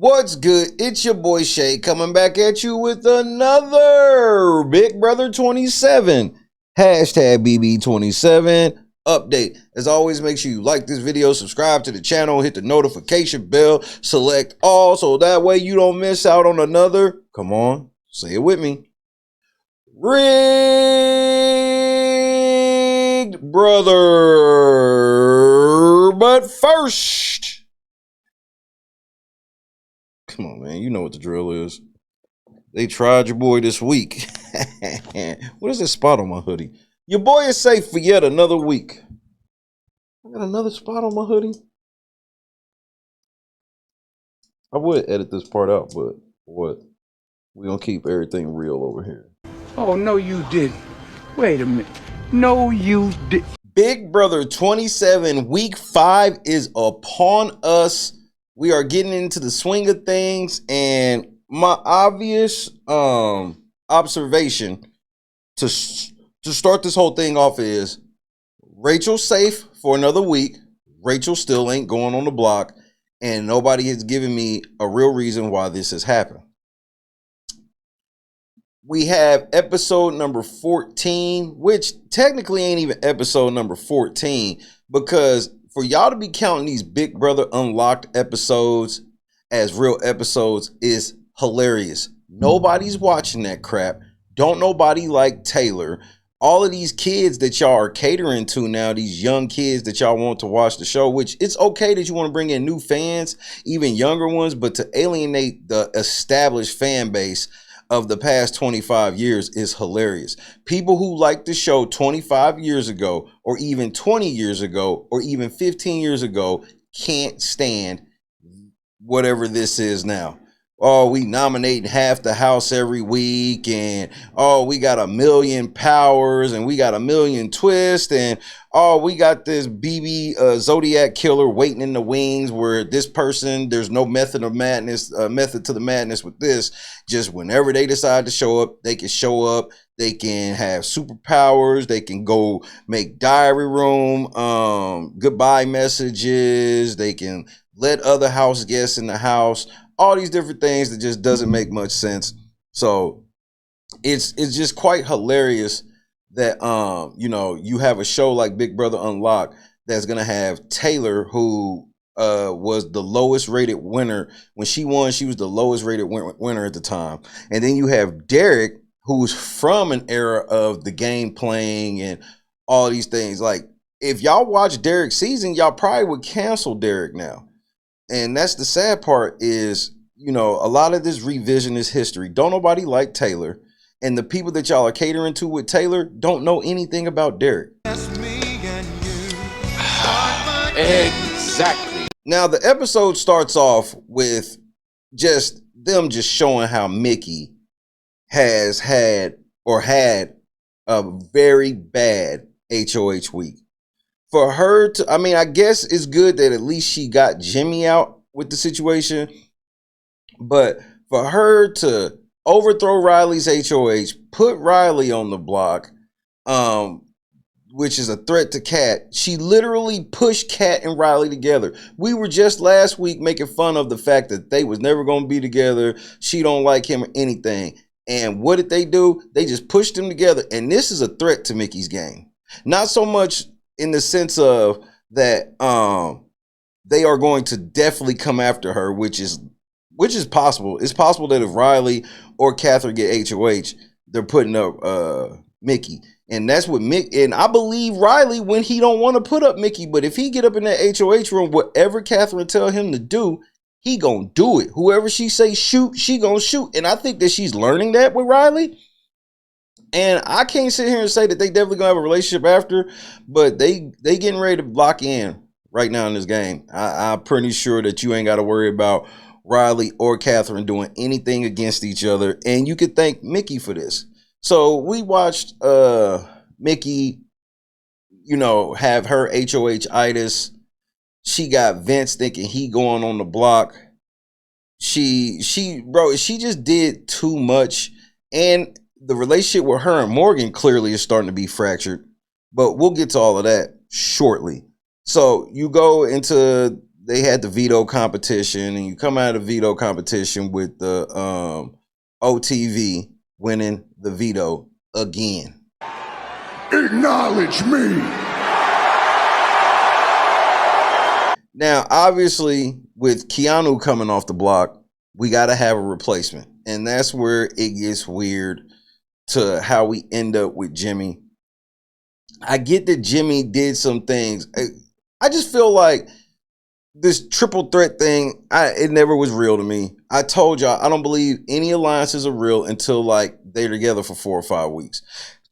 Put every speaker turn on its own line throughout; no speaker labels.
What's good? It's your boy Shay coming back at you with another Big Brother 27 hashtag BB27 update. As always, make sure you like this video, subscribe to the channel, hit the notification bell, select all so that way you don't miss out on another, come on, say it with me, rigged brother. But first, come on, man. You know what the drill is. They tried your boy this week. What is this spot on my hoodie? Your boy is safe for yet another week. I got another spot on my hoodie. I would edit this part out, but what? We're going to keep everything real over here.
Oh, no, you didn't. Wait a minute. No, you did.
Big Brother 27 week 5 is upon us. We are getting into the swing of things, and my obvious observation to start this whole thing off is Rachel's safe for another week. Rachel still ain't going on the block, and nobody has given me a real reason why this has happened. We have episode number 14, which technically ain't even episode number 14, because for y'all to be counting these Big Brother Unlocked episodes as real episodes is hilarious. Nobody's watching that crap. Don't nobody like Taylor. All of these kids that y'all are catering to now, these young kids that y'all want to watch the show, which it's okay that you want to bring in new fans, even younger ones, but to alienate the established fan base of the past 25 years is hilarious. People who liked the show 25 years ago, or even 20 years ago, or even 15 years ago, can't stand whatever this is now. Oh, we nominate half the house every week, and oh, we got 1,000,000 powers, and we got 1,000,000 twists, and oh, we got this BB Zodiac killer waiting in the wings, where this person, there's no method of madness, method to the madness with this. Just whenever they decide to show up, they can show up. They can have superpowers. They can go make diary room, goodbye messages. They can let other house guests in the house. All these different things that just doesn't make much sense. So it's just quite hilarious that you know, you have a show like Big Brother Unlocked that's gonna have Taylor, who was the lowest rated winner. When she won, she was the lowest rated winner at the time. And then you have Derek, who's from an era of the game playing and all these things. Like, if y'all watch Derek's season, y'all probably would cancel Derek now. And that's the sad part is, you know, a lot of this revisionist history. Don't nobody like Taylor. And the people that y'all are catering to with Taylor don't know anything about Derek.
Exactly.
Now, the episode starts off with just them just showing how Mickey has had a very bad HOH week. For her to, I mean, I guess it's good that at least she got Jimmy out with the situation. But for her to overthrow Riley's HOH, put Riley on the block, which is a threat to Kat, she literally pushed Kat and Riley together. We were just last week making fun of the fact that they was never going to be together. She don't like him or anything. And what did they do? They just pushed them together. And this is a threat to Mickey's game. Not so much in the sense of that they are going to definitely come after her, which is possible. It's possible that if Riley or Catherine get HOH, they're putting up Mickey. And that's what Mick, and I believe Riley when he don't want to put up Mickey, but if he get up in that HOH room, whatever Catherine tell him to do, he gonna do it. Whoever she say shoot, she gonna shoot. And I think that she's learning that with Riley. And I can't sit here and say that they definitely gonna have a relationship after, but they getting ready to lock in right now in this game. I'm pretty sure that you ain't got to worry about Riley or Catherine doing anything against each other, and you could thank Mickey for this. So we watched Mickey, you know, have her HOH-itis. She got Vince thinking he going on the block. She just did too much, and the relationship with her and Morgan clearly is starting to be fractured, but we'll get to all of that shortly. So you go into they had the veto competition, and you come out of the veto competition with the OTV winning the veto again.
Acknowledge me.
Now, obviously, with Keanu coming off the block, we got to have a replacement. And that's where it gets weird to how we end up with Jimmy. I get that Jimmy did some things. I just feel like this triple threat thing, it never was real to me. I told y'all, I don't believe any alliances are real until like they're together for 4 or 5 weeks.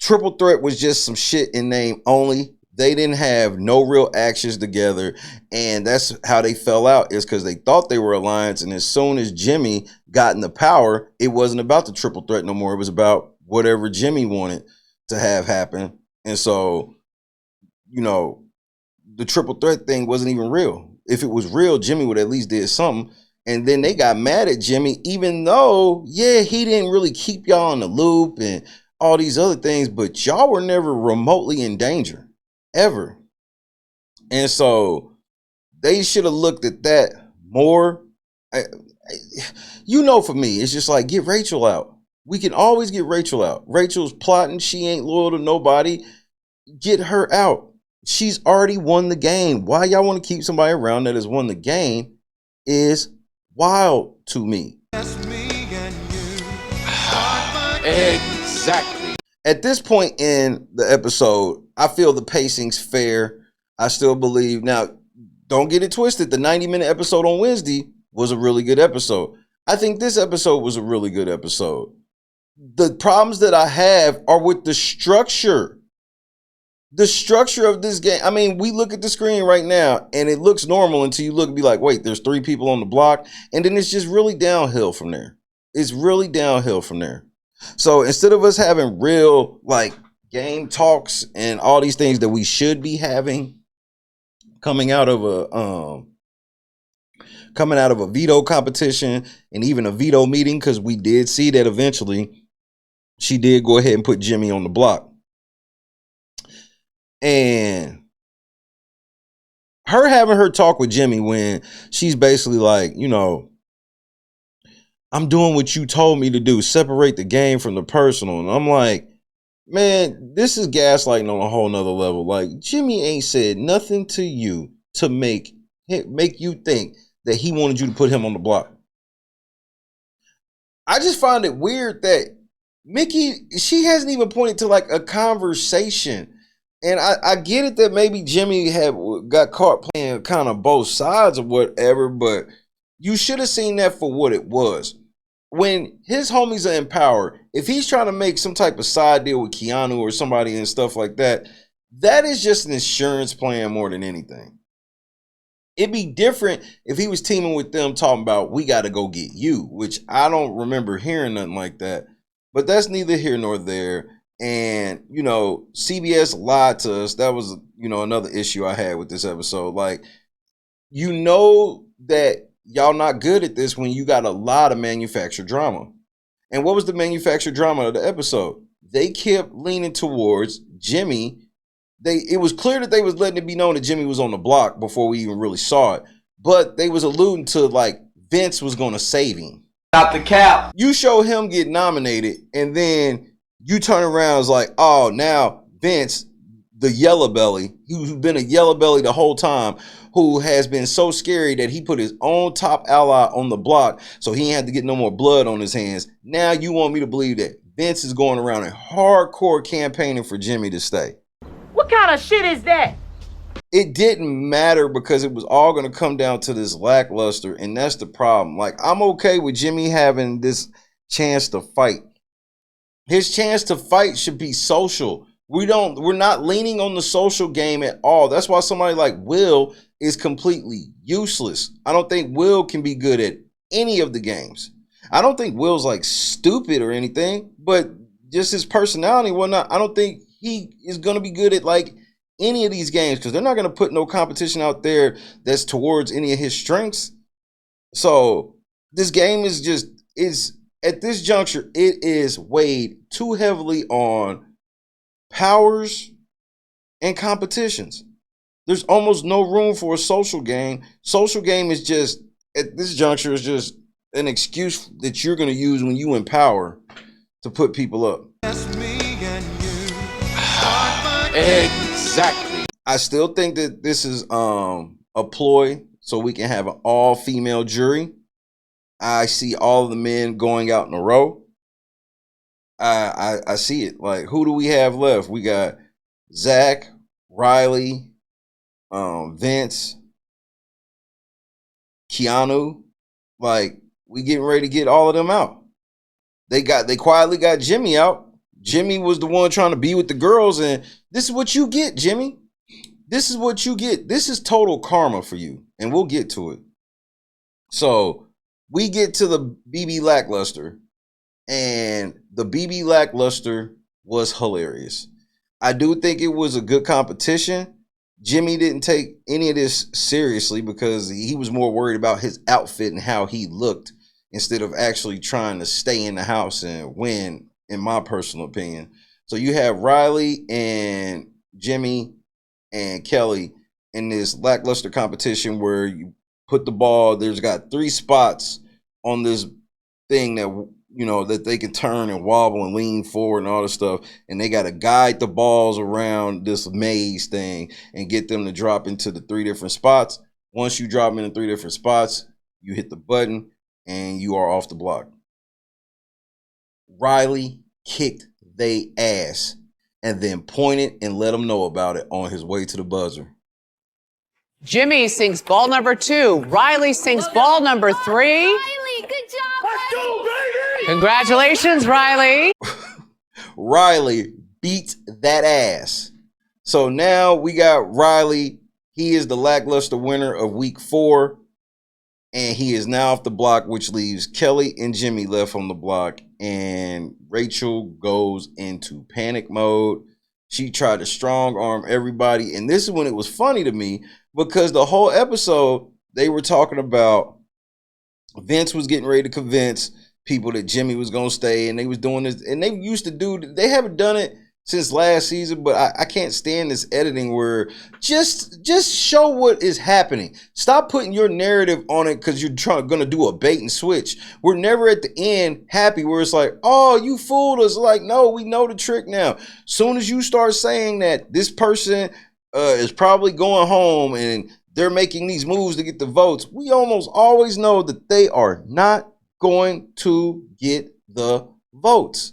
Triple threat was just some shit in name only. They didn't have no real actions together, and that's how they fell out, is because they thought they were alliance, and as soon as Jimmy got in the power, it wasn't about the triple threat no more. It was about whatever Jimmy wanted to have happen. And so, you know, the triple threat thing wasn't even real. If it was real, Jimmy would at least did something. And then they got mad at Jimmy, even though, yeah, he didn't really keep y'all in the loop and all these other things, but y'all were never remotely in danger, ever. And so they should have looked at that more. You know, for me, it's just like, get Rachel out. We can always get Rachel out. Rachel's plotting. She ain't loyal to nobody. Get her out. She's already won the game. Why y'all want to keep somebody around that has won the game is wild to me.
Exactly.
At this point in the episode, I feel the pacing's fair. I still believe. Now, don't get it twisted. The 90-minute episode on Wednesday was a really good episode. I think this episode was a really good episode. The problems that I have are with the structure. The structure of this game. I mean, we look at the screen right now and it looks normal until you look and be like, wait, there's 3 people on the block. And then it's just really downhill from there. It's really downhill from there. So instead of us having real like game talks and all these things that we should be having coming out of a veto competition and even a veto meeting, because we did see that eventually she did go ahead and put Jimmy on the block. And her having her talk with Jimmy when she's basically like, you know, I'm doing what you told me to do. Separate the game from the personal. And I'm like, man, this is gaslighting on a whole nother level. Like, Jimmy ain't said nothing to you to make you think that he wanted you to put him on the block. I just find it weird that Mickey, she hasn't even pointed to like a conversation. And I get it that maybe Jimmy got caught playing kind of both sides or whatever, but you should have seen that for what it was. When his homies are in power, if he's trying to make some type of side deal with Keanu or somebody and stuff like that, that is just an insurance plan more than anything. It'd be different if he was teaming with them talking about, we got to go get you, which I don't remember hearing nothing like that. But that's neither here nor there. And, you know, CBS lied to us. That was, you know, another issue I had with this episode. Like, you know that y'all not good at this when you got a lot of manufactured drama. And what was the manufactured drama of the episode? They kept leaning towards Jimmy. It was clear that they was letting it be known that Jimmy was on the block before we even really saw it. But they was alluding to like Vince was going to save him.
Not the cap.
You show him get nominated and then you turn around, it's like, oh, now Vince, the yellow belly, who's been a yellow belly the whole time, who has been so scary that he put his own top ally on the block so he ain't had to get no more blood on his hands. Now you want me to believe that Vince is going around and hardcore campaigning for Jimmy to stay.
What kind of shit is that?
It didn't matter because it was all going to come down to this Lackluster, and that's the problem. Like, I'm okay with Jimmy having this chance to fight. His chance to fight should be social. We're not leaning on the social game at all. That's why somebody like Will is completely useless. I don't think Will can be good at any of the games. I don't think Will's like stupid or anything, but just his personality and whatnot, I don't think he is going to be good at like any of these games because they're not going to put no competition out there that's towards any of his strengths. So this game is at this juncture, it is weighed too heavily on powers and competitions. There's almost no room for a social game. Social game is just, at this juncture, is just an excuse that you're going to use when you empower to put people up.
Exactly.
I still think that this is a ploy so we can have an all-female jury. I see all of the men going out in a row. I see it. Like, who do we have left? We got Zach, Riley, Vince, Keanu. Like, we getting ready to get all of them out. They quietly got Jimmy out. Jimmy was the one trying to be with the girls, and this is what you get, Jimmy. This is what you get. This is total karma for you, and we'll get to it. So we get to the BB Lackluster, and the BB Lackluster was hilarious. I do think it was a good competition. Jimmy didn't take any of this seriously because he was more worried about his outfit and how he looked instead of actually trying to stay in the house and win, in my personal opinion. So you have Riley and Jimmy and Kelly in this lackluster competition where you put the ball, there's got 3 spots on this thing that, you know, that they can turn and wobble and lean forward and all this stuff, and they got to guide the balls around this maze thing and get them to drop into the 3 different spots. Once you drop them in the 3 different spots, you hit the button and you are off the block. Riley kicked they ass and then pointed and let them know about it on his way to the buzzer.
Jimmy sinks ball number 2. Riley sinks ball number 3.
Riley, good job. Let's go, baby!
Congratulations, Riley.
Riley beat that ass. So now we got Riley. He is the lackluster winner of week 4. And he is now off the block, which leaves Kelly and Jimmy left on the block. And Rachel goes into panic mode. She tried to strong arm everybody. And this is when it was funny to me, because the whole episode, they were talking about Vince was getting ready to convince people that Jimmy was going to stay. And they was doing this. And they used to do, they haven't done it since last season, but I can't stand this editing where just show what is happening. Stop putting your narrative on it because you're going to do a bait and switch. We're never at the end happy where it's like, oh, you fooled us. Like, no, we know the trick now. Soon as you start saying that this person is probably going home and they're making these moves to get the votes, we almost always know that they are not going to get the votes.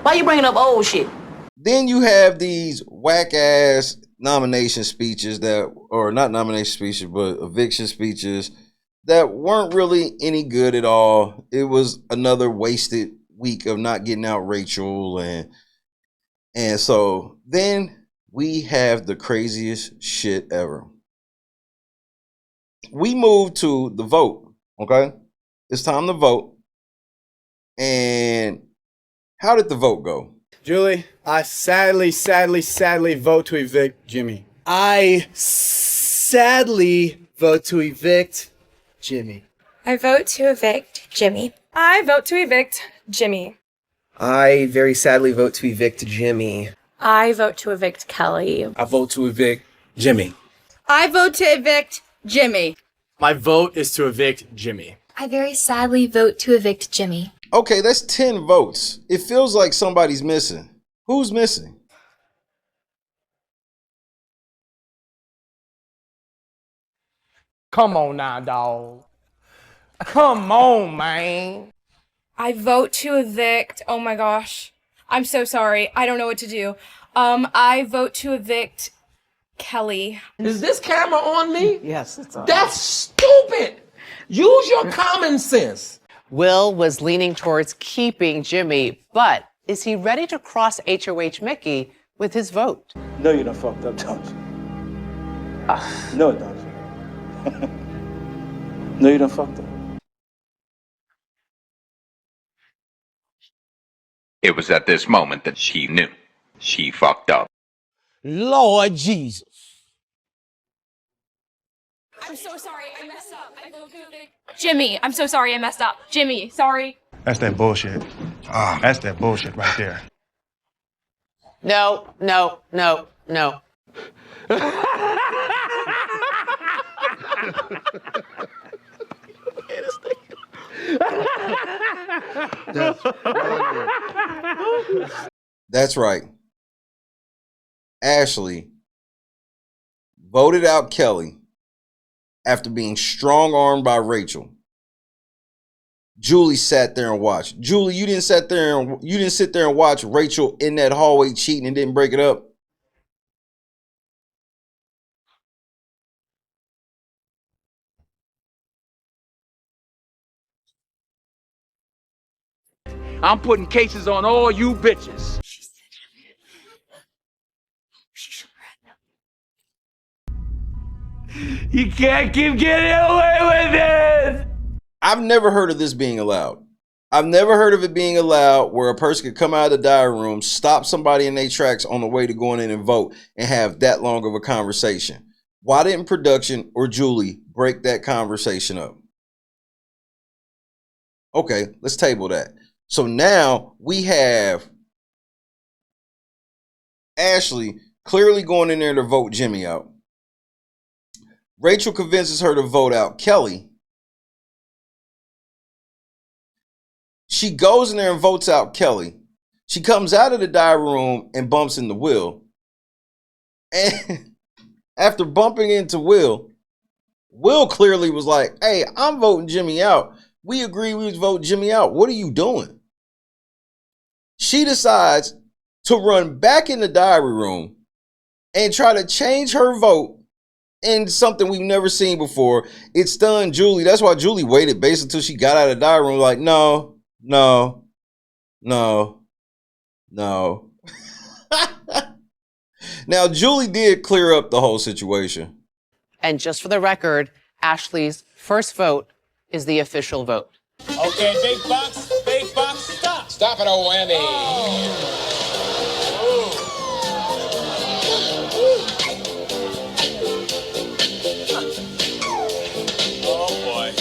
Why you bringing up old shit?
Then you have these whack ass nomination speeches that, or not nomination speeches, but eviction speeches that weren't really any good at all. It was another wasted week of not getting out Rachel. And so then we have the craziest shit ever. We move to the vote. Okay. It's time to vote. And how did the vote go?
Julie, I sadly vote to evict Jimmy. I sadly vote to evict Jimmy.
I vote to evict Jimmy.
I vote to evict Jimmy.
I very sadly vote to evict Jimmy.
I vote to evict Kelly.
I vote to evict Jimmy.
I vote to evict Jimmy.
My vote is to evict Jimmy.
I very sadly vote to evict Jimmy.
Okay, that's 10 votes. It feels like somebody's missing. Who's missing?
Come on now, dog. Come on, man.
I vote to evict. Oh my gosh. I'm so sorry. I don't know what to do. I vote to evict Kelly.
Is this camera on me?
Yes, it's on.
That's stupid. Use your common sense.
Will was leaning towards keeping Jimmy, but is he ready to cross HOH Mickey with his vote?
No, you done fucked up, don't you? No, don't you? No, you done fucked up.
It was at this moment that she knew. She fucked up.
Lord Jesus.
I'm so sorry. I messed up. I vote to evict Jimmy. I'm so sorry. I messed up. Jimmy, sorry.
That's that bullshit. That's that bullshit right there.
No.
That's right. Ashley voted out Kelly after being strong-armed by Rachel. Julie sat there and watched. Julie, you didn't sit there and watch Rachel in that hallway cheating and didn't break it up.
I'm putting cases on all you bitches. You can't keep getting away with it.
I've never heard of this being allowed. I've never heard of it being allowed where a person could come out of the diary room, stop somebody in their tracks on the way to going in and vote, and have that long of a conversation. Why didn't production or Julie break that conversation up? Okay, let's table that. So now we have Ashley clearly going in there to vote Jimmy out. Rachel convinces her to vote out Kelly. She goes in there and votes out Kelly. She comes out of the diary room and bumps into Will. And after bumping into Will, Will clearly was like, hey, I'm voting Jimmy out. We agreed we would vote Jimmy out. What are you doing? She decides to run back in the diary room and try to change her vote in something we've never seen before. It stunned Julie. That's why Julie waited basically until she got out of the diary room like, no. Now, Julie did clear up the whole situation.
And just for the record, Ashley's first vote is the official vote.
Okay, big box, stop. Stop it, old Whammy. Oh, boy.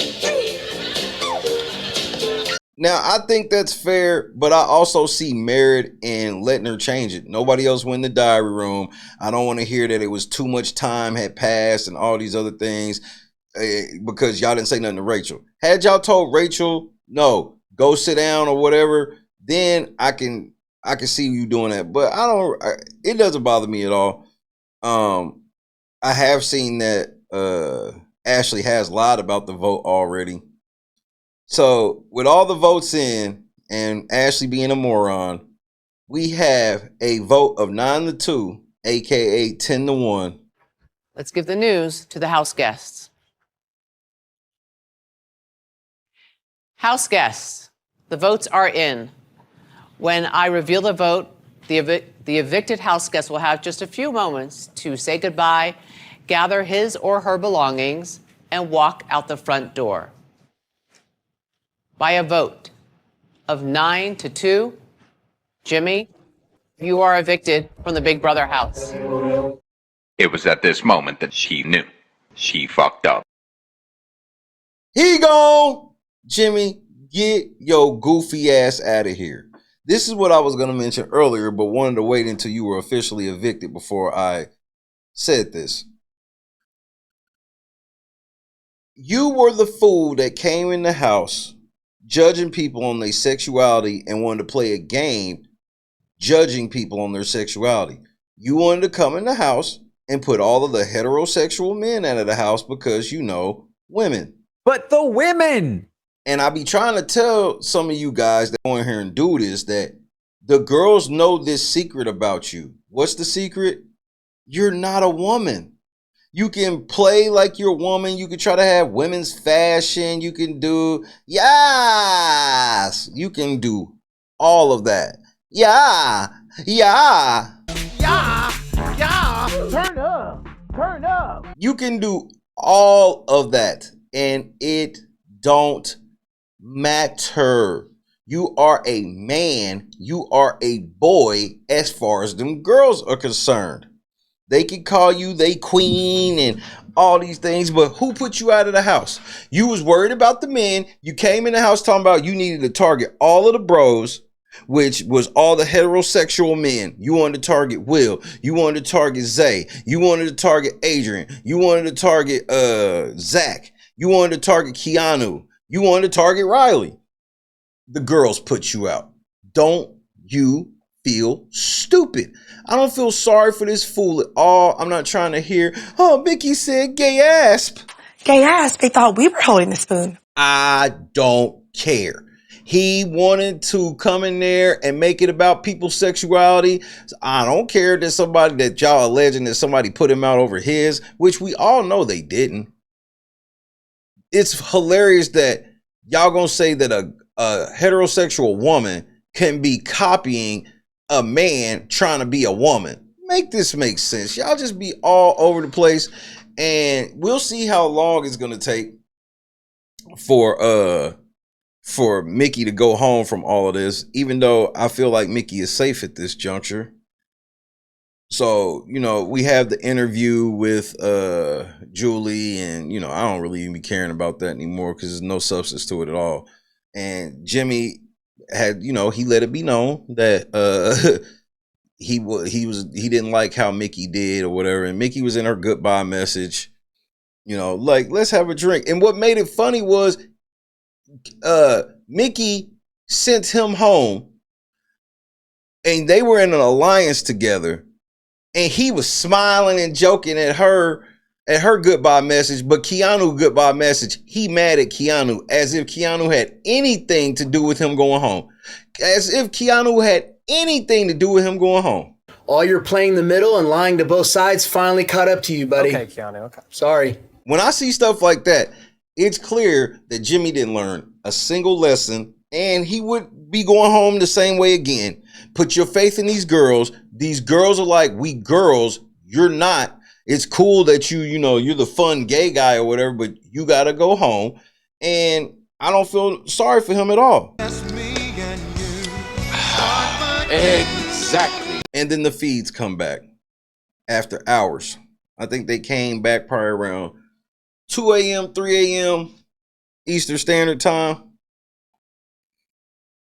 Now, I think that's fair, but I also see merit in letting her change it. Nobody else went in the diary room. I don't want to hear that it was too much time had passed and all these other things because y'all didn't say nothing to Rachel. Had y'all told Rachel, no, go sit down or whatever, then I can see you doing that. But it doesn't bother me at all. I have seen that Ashley has lied about the vote already. So with all the votes in and Ashley being a moron, we have a vote of 9-2, aka 10-1.
Let's give the news to the house guests. House guests, the votes are in. When I reveal the vote, the evicted house guest will have just a few moments to say goodbye, gather his or her belongings, and walk out the front door. By a vote of 9-2, Jimmy, you are evicted from the Big Brother house.
It was at this moment that she knew. She fucked up.
He gone! Jimmy, get your goofy ass out of here. This is what I was going to mention earlier, but wanted to wait until you were officially evicted before I said this. You were the fool that came in the house judging people on their sexuality and wanted to play a game judging people on their sexuality. You wanted to come in the house and put all of the heterosexual men out of the house because, you know, women.
But the women!
And I be trying to tell some of you guys that go in here and do this that the girls know this secret about you. What's the secret? You're not a woman. You can play like you're a woman. You can try to have women's fashion. You can do, yes, you can do all of that. Yeah. Turn up. You can do all of that, and it don't matter. You are a man. You are a boy as far as them girls are concerned. They can call you they queen and all these things, but who put you out of the house? You was worried about the men. You came in the house talking about you needed to target all of the bros. which was all the heterosexual men. You wanted to target Will. You wanted to target Zay. You wanted to target Adrian. You wanted to target Zach. You wanted to target Keanu. You wanted to target Riley. The girls put you out. Don't you feel stupid? I don't feel sorry for this fool at all. I'm not trying to hear, oh, Mickey said gay asp.
Gay asp, they thought we were holding the spoon.
I don't care. He wanted to come in there and make it about people's sexuality. I don't care that somebody that y'all alleging that somebody put him out over his, which we all know they didn't. It's hilarious that y'all gonna say that a heterosexual woman can be copying a man trying to be a woman. Make this make sense. Y'all just be all over the place, and we'll see how long it's gonna take for Mickey to go home from all of this, even though I feel like Mickey is safe at this juncture. So, you know, we have the interview with Julie, and, you know, I don't really even be caring about that anymore because there's no substance to it at all. And Jimmy had, you know, he let it be known that he didn't like how Mickey did or whatever, and Mickey was in her goodbye message, you know, like, let's have a drink. And what made it funny was Mickey sent him home, and they were in an alliance together, and he was smiling and joking at her goodbye message, but Keanu goodbye message, he mad at Keanu, as if Keanu had anything to do with him going home. As if Keanu had anything to do with him going home.
All your playing the middle and lying to both sides finally caught up to you, buddy.
Okay, Keanu, okay.
Sorry.
When I see stuff like that, it's clear that Jimmy didn't learn a single lesson, and he would be going home the same way again. Put your faith in these girls. These girls are like, we girls, you're not. It's cool that you know, you're the fun gay guy or whatever, but you got to go home. And I don't feel sorry for him at all.
Exactly.
And then the feeds come back after hours. I think they came back probably around 2 a.m., 3 a.m. Eastern Standard Time,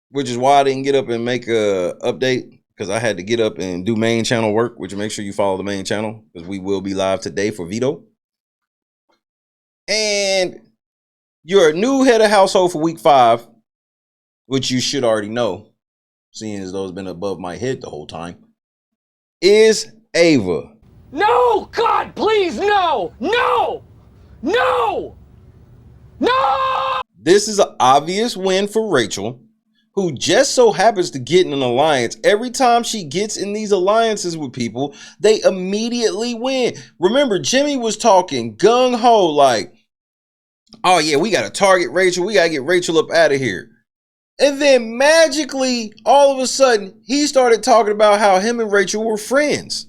which is why I didn't get up and make a update, because I had to get up and do main channel work, which make sure you follow the main channel, because we will be live today for Veto. And your new head of household for week 5, which you should already know, seeing as though it's been above my head the whole time, is Ava.
No! God, please, no! No! No! No!
This is an obvious win for Rachel, who just so happens to get in an alliance. Every time she gets in these alliances with people, they immediately win. Remember, Jimmy was talking gung-ho like, oh yeah, we got to target Rachel. We got to get Rachel up out of here. And then magically, all of a sudden, he started talking about how him and Rachel were friends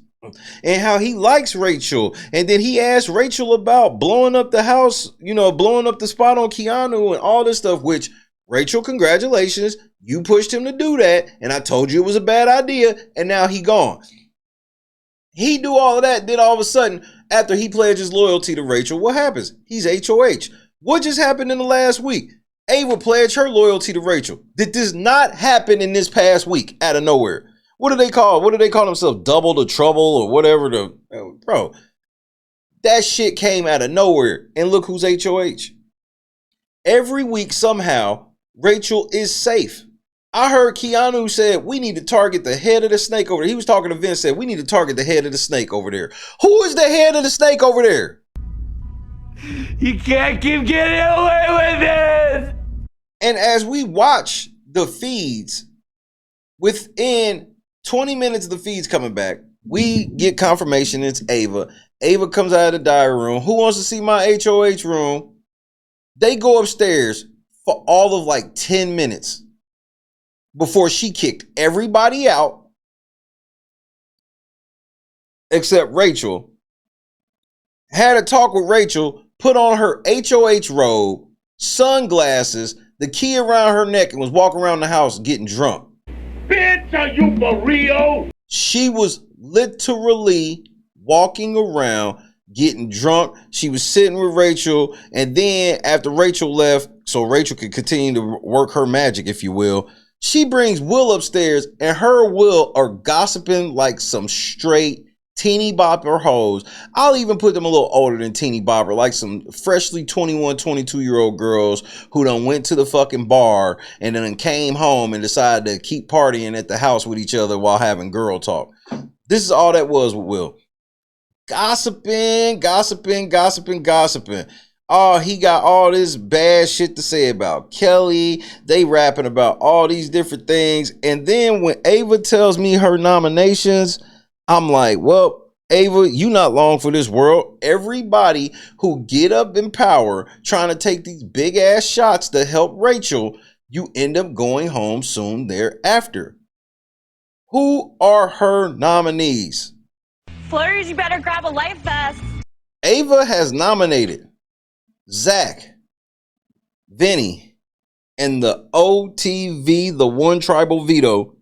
and how he likes Rachel. And then he asked Rachel about blowing up the house, you know, blowing up the spot on Keanu and all this stuff, which, Rachel, congratulations. You pushed him to do that, and I told you it was a bad idea, and now he gone. He do all of that, then all of a sudden, after he pledges loyalty to Rachel, what happens? He's HOH. What just happened in the last week? Ava pledged her loyalty to Rachel. Did this not happen in this past week out of nowhere? What do they call themselves? Double the trouble or whatever. Bro, that shit came out of nowhere. And look who's HOH. Every week somehow, Rachel is safe. I heard Keanu said, we need to target the head of the snake over there. He was talking to Vince, said, we need to target the head of the snake over there. Who is the head of the snake over there?
You can't keep getting away with it!
And as we watch the feeds, within 20 minutes of the feeds coming back, we get confirmation it's Ava. Ava comes out of the diary room. Who wants to see my HOH room? They go upstairs for all of like 10 minutes before she kicked everybody out except Rachel. Had a talk with Rachel, put on her HOH robe, sunglasses, the key around her neck, and was walking around the house getting drunk.
Bitch, are you for real?
She was literally walking around getting drunk. She was sitting with Rachel, and then after Rachel left, so Rachel could continue to work her magic, if you will, She brings Will upstairs, and her and Will are gossiping like some straight teeny bopper hoes. I'll even put them a little older than teeny bopper, like some freshly 21, 22-year-old girls who done went to the fucking bar and then came home and decided to keep partying at the house with each other while having girl talk. This is all that was with Will. Gossiping. Oh, he got all this bad shit to say about Kelly. They rapping about all these different things. And then when Ava tells me her nominations, I'm like, well, Ava, you not long for this world. Everybody who get up in power trying to take these big ass shots to help Rachel, you end up going home soon thereafter. Who are her nominees?
Flurries, you better grab a life vest.
Ava has nominated Zach, Vinny, and the OTV, the one tribal veto,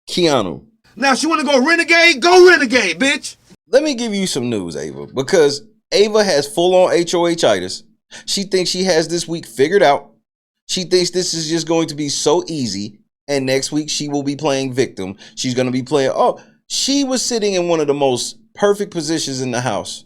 Keanu.
Now she want to go renegade? Go renegade, bitch.
Let me give you some news, Ava, because Ava has full-on HOH-itis. She thinks she has this week figured out. She thinks this is just going to be so easy, and next week she will be playing victim. She's going to be playing, she was sitting in one of the most perfect positions in the house.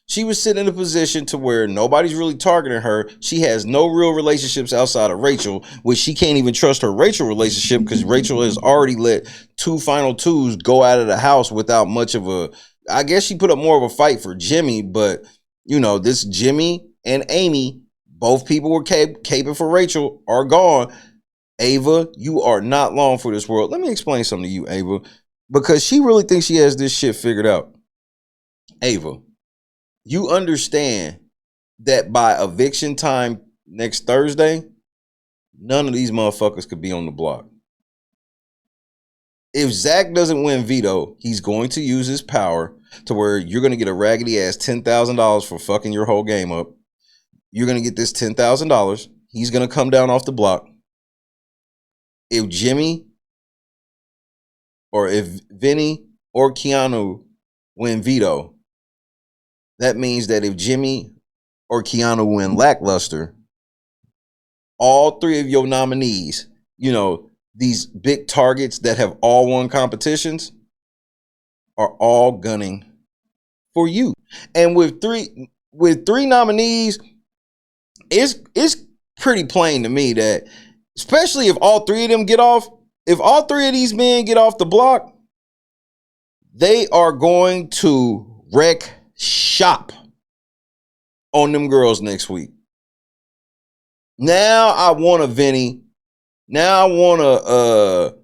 She was sitting in a position to where nobody's really targeting her. She has no real relationships outside of Rachel, which she can't even trust her Rachel relationship because Rachel has already let two final twos go out of the house without much of a, I guess she put up more of a fight for Jimmy, but you know, this Jimmy and Amy, both people were caping for Rachel, are gone. Ava, you are not long for this world. Let me explain something to you, Ava, because she really thinks she has this shit figured out. Ava, you understand that by eviction time next Thursday, none of these motherfuckers could be on the block. If Zach doesn't win veto, he's going to use his power to where you're going to get a raggedy ass $10,000 for fucking your whole game up. You're going to get this $10,000. He's going to come down off the block. If Jimmy or if Vinny or Keanu win veto, that means that if Jimmy or Keanu win Lackluster, all three of your nominees, you know, these big targets that have all won competitions, are all gunning for you. And with three nominees, it's pretty plain to me that, especially if all three of them get off, if all three of these men get off the block, they are going to wreck shop on them girls next week. Now I want a Vinny. Now I want a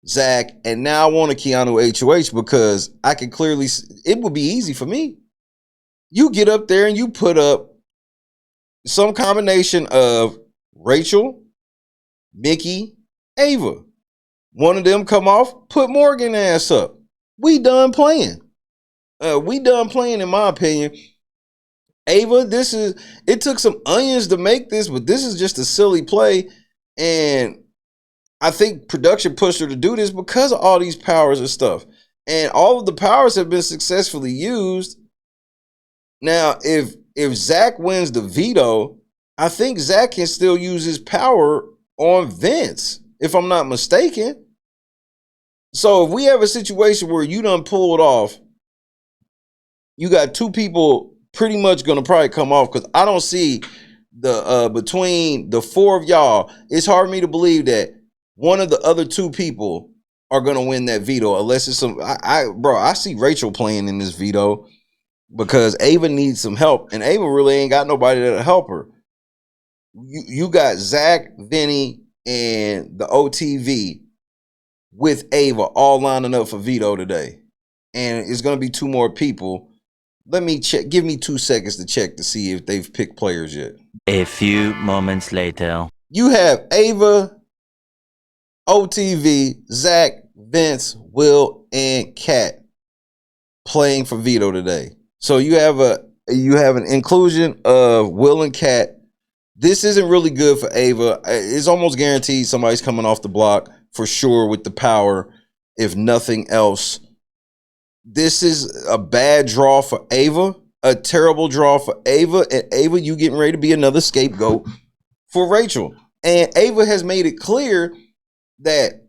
Zach. And now I want a Keanu HOH because I can clearly, it would be easy for me. You get up there and you put up some combination of Rachel, Mickey, Ava. One of them come off, put Morgan ass up. We done playing. In my opinion. Ava, it took some onions to make this, but this is just a silly play. And I think production pushed her to do this because of all these powers and stuff. And all of the powers have been successfully used. Now, if Zach wins the veto, I think Zach can still use his power on Vince, if I'm not mistaken. So if we have a situation where you done pulled off, you got two people pretty much going to probably come off, because I don't see the between the four of y'all, it's hard for me to believe that one of the other two people are going to win that veto, unless it's some, I see Rachel playing in this veto because Ava needs some help, and Ava really ain't got nobody that'll help her. You got Zach, Vinny, and the OTV with Ava all lining up for veto today. And it's going to be two more people. Let me check. Give me 2 seconds to check to see if they've picked players yet.
A few moments later.
You have Ava, OTV, Zach, Vince, Will, and Kat playing for veto today. So you have an inclusion of Will and Kat. This isn't really good for Ava. It's almost guaranteed somebody's coming off the block for sure with the power, if nothing else. This is a bad draw for Ava, a terrible draw for Ava, and Ava, you getting ready to be another scapegoat for Rachel. And Ava has made it clear that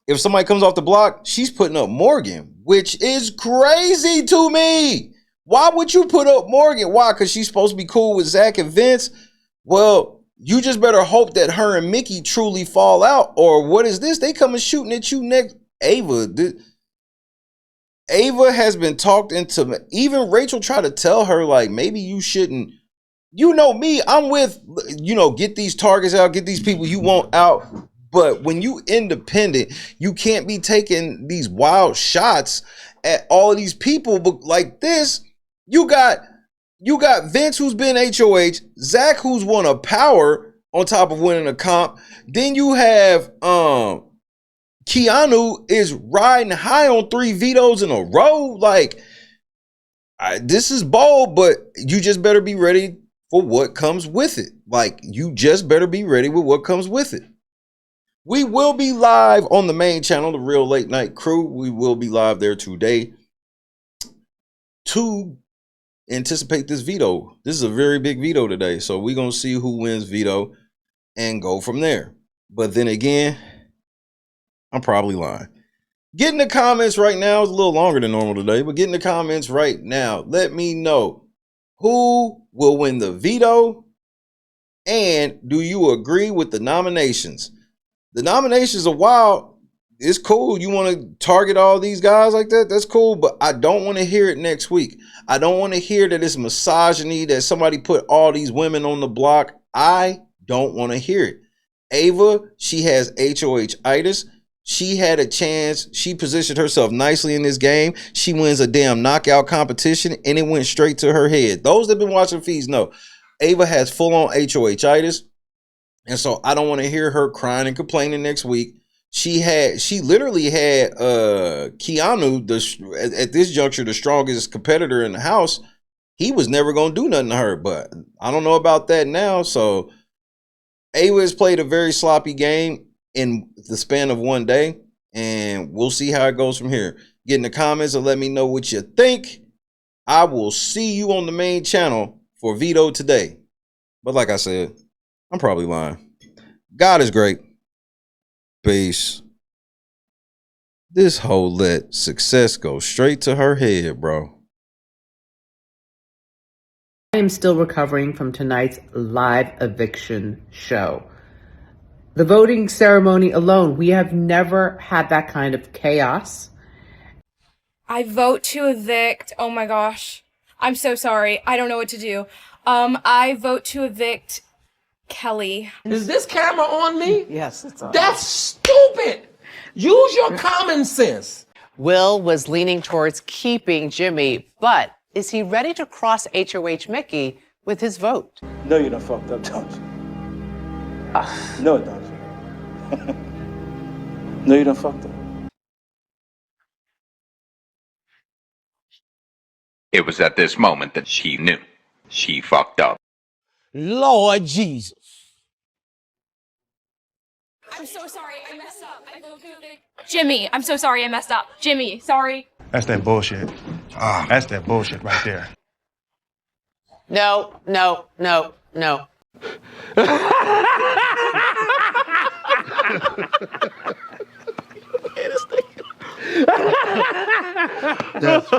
if somebody comes off the block, she's putting up Morgan, which is crazy to me. Why would you put up Morgan? Why? Because she's supposed to be cool with Zach and Vince? Well, you just better hope that her and Mickey truly fall out. Or what is this? They coming shooting at you next. Ava has been talked into. Even Rachel tried to tell her, like, maybe you shouldn't. You know me, I'm with, get these targets out, get these people you want out. But when you independent, you can't be taking these wild shots at all of these people. But like this, you got Vince, who's been HOH, Zach, who's won a power on top of winning a comp. Then you have Keanu is riding high on 3 vetoes in a row. Like, this is bold, but you just better be ready for what comes with it. Like, you just better be ready with what comes with it. We will be live on the main channel, The Real Late Night Crew. We will be live there today to anticipate this veto. This is a very big veto today, so we're going to see who wins veto and go from there. But then again, I'm probably lying. Get in the comments right now. It's a little longer than normal today, but get in the comments right now. Let me know who will win the veto, and do you agree with the nominations? The nominations are wild. It's cool. You want to target all these guys like that? That's cool, but I don't want to hear it next week. I don't want to hear that it's misogyny, that somebody put all these women on the block. I don't want to hear it. Ava, she has HOH-itis. She had a chance. She positioned herself nicely in this game. She wins a damn knockout competition, and it went straight to her head. Those that have been watching feeds know Ava has full-on HOH-itis. And so I don't want to hear her crying and complaining next week. She literally had Keanu, at this juncture, the strongest competitor in the house. He was never going to do nothing to her, but I don't know about that now. So Ava has played a very sloppy game in the span of one day, and we'll see how it goes from here. Get in the comments and let me know what you think. I will see you on the main channel for veto today. But like I said, I'm probably lying. God is great. Peace. This hoe let success go straight to her head, bro.
I am still recovering from tonight's live eviction show. The voting ceremony alone, we have never had that kind of chaos.
I vote to evict. Oh my gosh. I'm so sorry. I don't know what to do. I vote to evict Kelly.
Is this camera on me?
Yes, it's on.
That's stupid. Use your common sense.
Will was leaning towards keeping Jimmy, but is he ready to cross HOH Mickey with his vote?
No, you done fucked up, don't you? No, don't you? No, you done fucked up.
It was at this moment that she knew. She fucked up.
Lord Jesus.
I'm so sorry. I messed up. I vote to evict Jimmy. I'm so sorry. I messed up. Jimmy, sorry.
That's that bullshit. That's that bullshit right there.
No.
That's